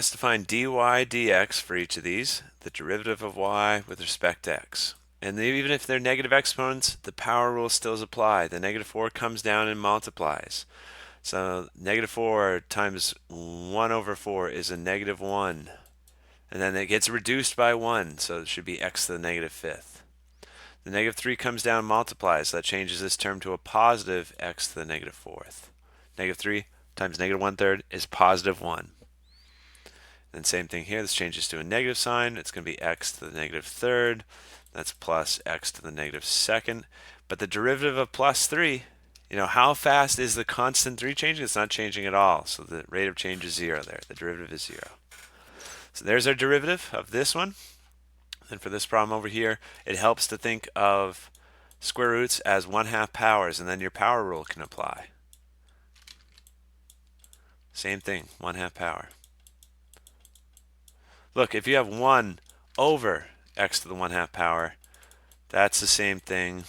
asked to find dy dx for each of these, the derivative of y with respect to x. And even if they're negative exponents, the power rule still is applied. The negative 4 comes down and multiplies. So negative 4 times 1 over 4 is a negative 1. And then it gets reduced by 1, so it should be x to the negative fifth. The negative 3 comes down and multiplies, so that changes this term to a positive x to the negative fourth. Negative 3 times negative 1/3 is positive 1. Then same thing here, this changes to a negative sign. It's going to be x to the negative third. That's plus x to the negative second. But the derivative of plus 3, how fast is the constant 3 changing? It's not changing at all. So the rate of change is 0 there. The derivative is 0. So there's our derivative of this one. And for this problem over here, it helps to think of square roots as 1/2 powers, and then your power rule can apply. Same thing, 1/2 power. Look, if you have 1 over x to the 1/2 power, that's the same thing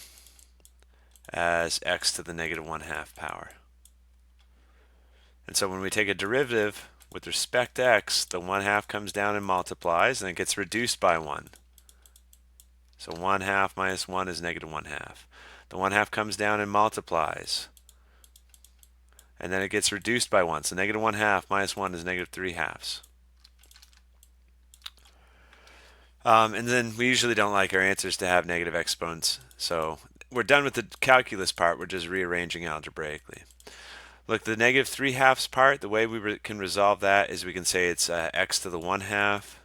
as x to the negative 1/2 power. And so when we take a derivative with respect to x, the 1/2 comes down and multiplies, and it gets reduced by 1. So 1/2 minus 1 is negative 1/2. The 1/2 comes down and multiplies, and then it gets reduced by 1. So negative 1/2 minus 1 is negative 3/2. And then we usually don't like our answers to have negative exponents. So we're done with the calculus part. We're just rearranging algebraically. Look, the negative 3/2 part, the way we can resolve that is we can say it's x to the 1/2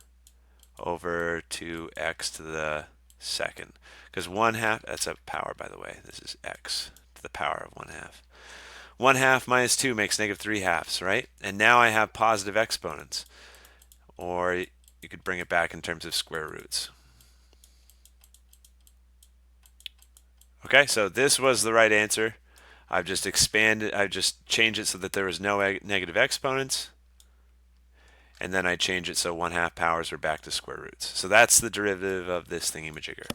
over 2x to the second. Because 1/2, that's a power, by the way. This is x to the power of 1/2. 1/2 minus 2 makes negative 3/2, right? And now I have positive exponents. Or you could bring it back in terms of square roots. Okay, so this was the right answer. I've just changed it so that there was no negative exponents. And then I change it so 1/2 powers are back to square roots. So that's the derivative of this thingy-majigger.